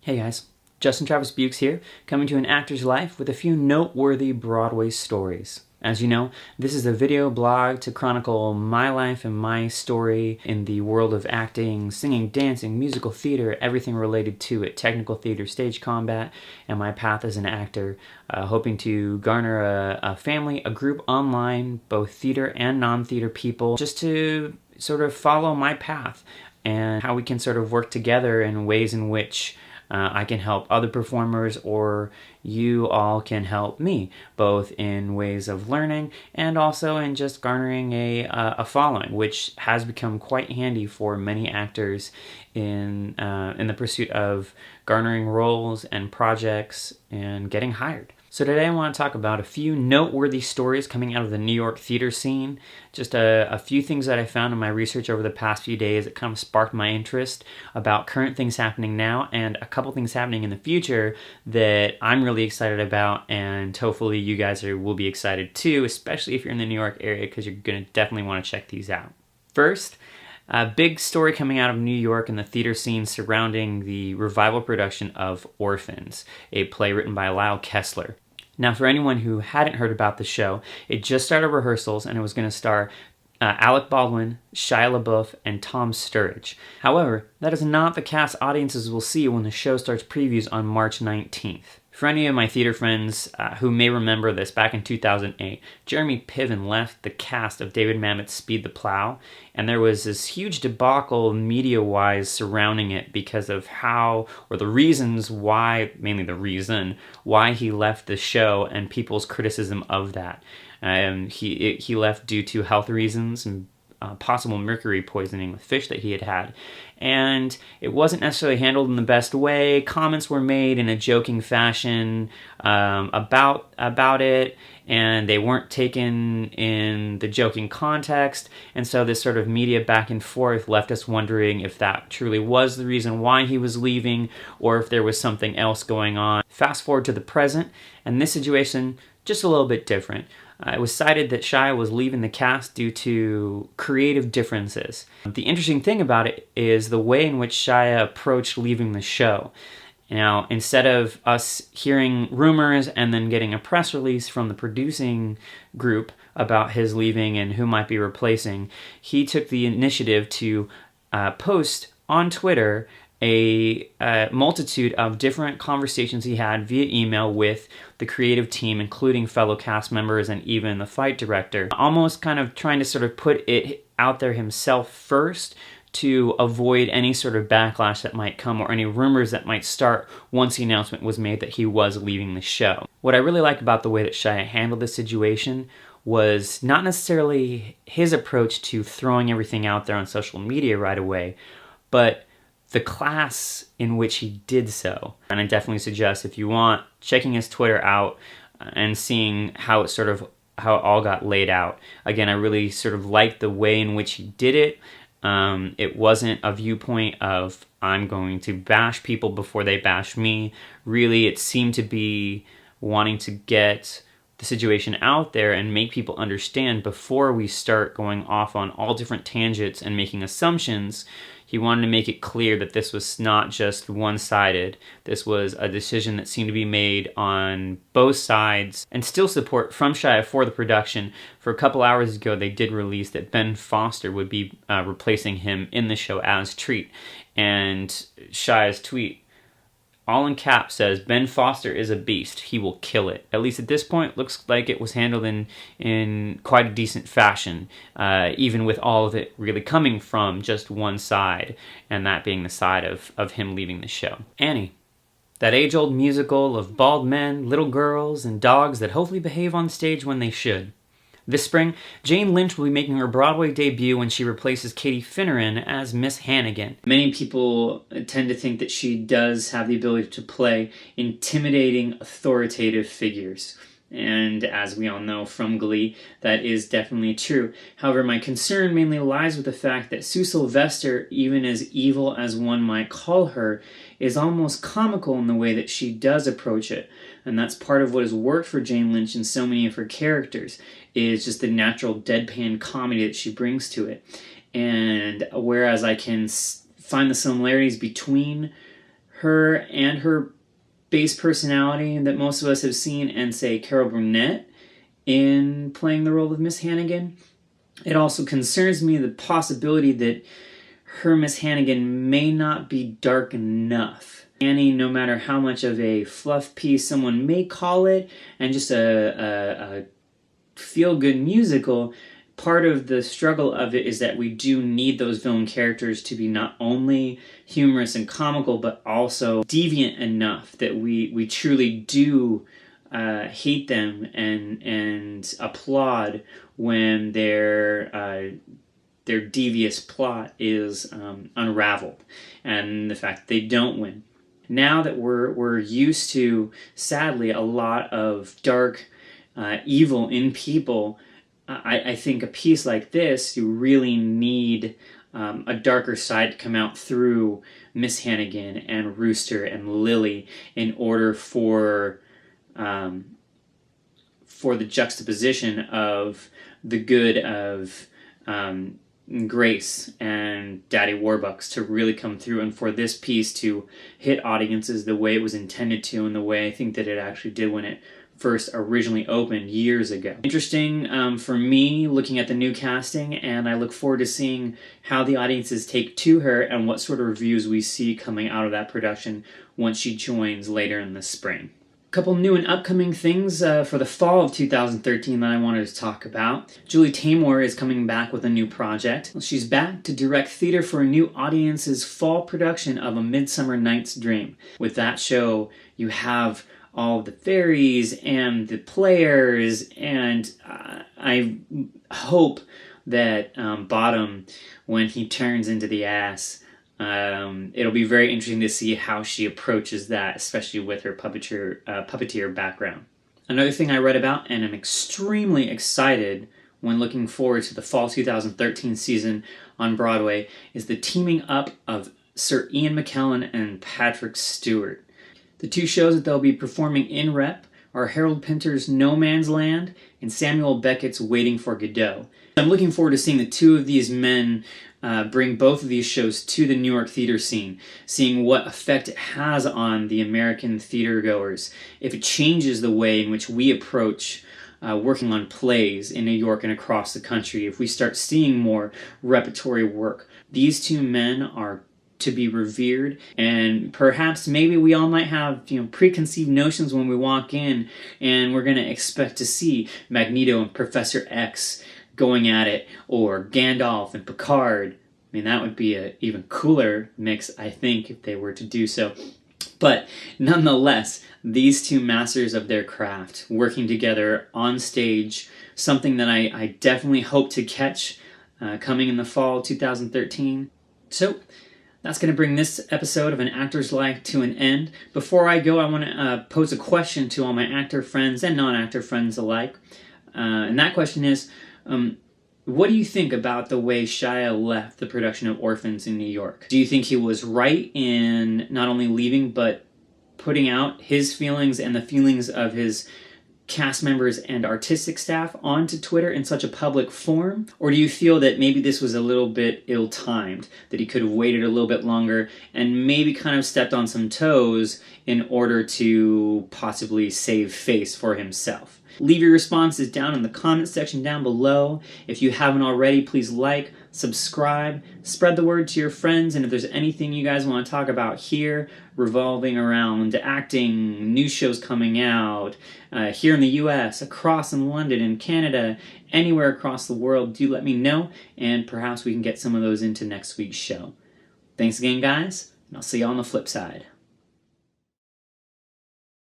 Hey guys, Justin Travis Bukes here, coming to an actor's life with a few noteworthy Broadway stories. As you know, this is a video blog to chronicle my life and my story in the world of acting, singing, dancing, musical theater, everything related to it, technical theater, stage combat, and my path as an actor, hoping to garner a family, a group online, both theater and non-theater people, just to sort of follow my path and how we can sort of work together in ways in which I can help other performers, or you all can help me, both in ways of learning and also in just garnering a following, which has become quite handy for many actors in the pursuit of garnering roles and projects and getting hired. So today I want to talk about a few noteworthy stories coming out of the New York theater scene. Just a few things that I found in my research over the past few days that kind of sparked my interest about current things happening now, and a couple things happening in the future that I'm really excited about, and hopefully you guys will be excited too, especially if you're in the New York area, because you're going to definitely want to check these out. First, a big story coming out of New York and the theater scene surrounding the revival production of Orphans, a play written by Lyle Kessler. Now, for anyone who hadn't heard about the show, it just started rehearsals and it was going to star Alec Baldwin, Shia LaBeouf, and Tom Sturridge. However, that is not the cast audiences will see when the show starts previews on March 19th. For any of my theater friends who may remember this, back in 2008, Jeremy Piven left the cast of David Mamet's Speed the Plow, and there was this huge debacle media-wise surrounding it because of how, or the reasons why, mainly the reason, why he left the show and people's criticism of that. He left due to health reasons and possible mercury poisoning with fish that he had had. And it wasn't necessarily handled in the best way. Comments were made in a joking fashion about it, and they weren't taken in the joking context. And so this sort of media back and forth left us wondering if that truly was the reason why he was leaving, or if there was something else going on. Fast forward to the present, and this situation just a little bit different. It was cited that Shia was leaving the cast due to creative differences. The interesting thing about it is the way in which Shia approached leaving the show. Now, instead of us hearing rumors and then getting a press release from the producing group about his leaving and who might be replacing, he took the initiative to post on Twitter a multitude of different conversations he had via email with the creative team, including fellow cast members and even the fight director, almost kind of trying to sort of put it out there himself first to avoid any sort of backlash that might come or any rumors that might start once the announcement was made that he was leaving the show. What I really like about the way that Shia handled the situation was not necessarily his approach to throwing everything out there on social media right away, but the class in which he did so. And I definitely suggest, if you want, checking his Twitter out and seeing how it all got laid out. Again, I really sort of liked the way in which he did it. It wasn't a viewpoint of, I'm going to bash people before they bash me. Really, it seemed to be wanting to get the situation out there and make people understand before we start going off on all different tangents and making assumptions. He wanted to make it clear that this was not just one-sided. This was a decision that seemed to be made on both sides, and still support from Shia for the production. For a couple hours ago, they did release that Ben Foster would be replacing him in the show as Treat. And Shia's tweet, all in caps, says, "Ben Foster is a beast. He will kill it." At least at this point, looks like it was handled in quite a decent fashion, even with all of it really coming from just one side, and that being the side of him leaving the show. Annie, that age-old musical of bald men, little girls, and dogs that hopefully behave on stage when they should. This spring, Jane Lynch will be making her Broadway debut when she replaces Katie Finneran as Miss Hannigan. Many people tend to think that she does have the ability to play intimidating, authoritative figures. And as we all know from Glee, that is definitely true. However, my concern mainly lies with the fact that Sue Sylvester, even as evil as one might call her, is almost comical in the way that she does approach it. And that's part of what has worked for Jane Lynch in so many of her characters, is just the natural deadpan comedy that she brings to it. And whereas I can find the similarities between her and her bass personality that most of us have seen in, say, Carol Burnett in playing the role of Miss Hannigan. It also concerns me the possibility that her Miss Hannigan may not be dark enough. Annie, no matter how much of a fluff piece someone may call it, and just a feel-good musical, part of the struggle of it is that we do need those villain characters to be not only humorous and comical, but also deviant enough that we truly do hate them and applaud when their devious plot is unraveled, and the fact that they don't win. Now that we're used to, sadly, a lot of dark evil in people, I think a piece like this, you really need a darker side to come out through Miss Hannigan and Rooster and Lily in order for the juxtaposition of the good of Grace and Daddy Warbucks to really come through, and for this piece to hit audiences the way it was intended to, and the way I think that it actually did when it first originally opened years ago. Interesting for me looking at the new casting, and I look forward to seeing how the audiences take to her and what sort of reviews we see coming out of that production once she joins later in the spring. A couple new and upcoming things for the fall of 2013 that I wanted to talk about. Julie Taymor is coming back with a new project. She's back to direct theater for a new audience's fall production of A Midsummer Night's Dream. With that show, you have all the fairies and the players, and I hope that Bottom, when he turns into the ass, it'll be very interesting to see how she approaches that, especially with her puppeteer background. Another thing I read about, and I'm extremely excited when looking forward to the fall 2013 season on Broadway, is the teaming up of Sir Ian McKellen and Patrick Stewart. The two shows that they'll be performing in rep are Harold Pinter's No Man's Land and Samuel Beckett's Waiting for Godot. I'm looking forward to seeing the two of these men bring both of these shows to the New York theater scene, seeing what effect it has on the American theater goers, if it changes the way in which we approach working on plays in New York and across the country, if we start seeing more repertory work. These two men are to be revered, and perhaps maybe we all might have preconceived notions when we walk in, and we're going to expect to see Magneto and Professor X going at it, or Gandalf and Picard. I mean, that would be an even cooler mix, I think, if they were to do so. But nonetheless, these two masters of their craft working together on stage, something that I definitely hope to catch coming in the fall 2013. So that's going to bring this episode of An Actor's Life to an end. Before I go, I want to pose a question to all my actor friends and non-actor friends alike. And that question is, what do you think about the way Shia left the production of Orphans in New York? Do you think he was right in not only leaving, but putting out his feelings and the feelings of his cast members and artistic staff onto Twitter in such a public forum? Or do you feel that maybe this was a little bit ill-timed, that he could have waited a little bit longer and maybe kind of stepped on some toes in order to possibly save face for himself? Leave your responses down in the comment section down below. If you haven't already, please like, subscribe, spread the word to your friends, and if there's anything you guys want to talk about here revolving around acting, new shows coming out, here in the US, across in London and Canada, anywhere across the world, do let me know, and perhaps we can get some of those into next week's show. Thanks again, guys, and I'll see you on the flip side.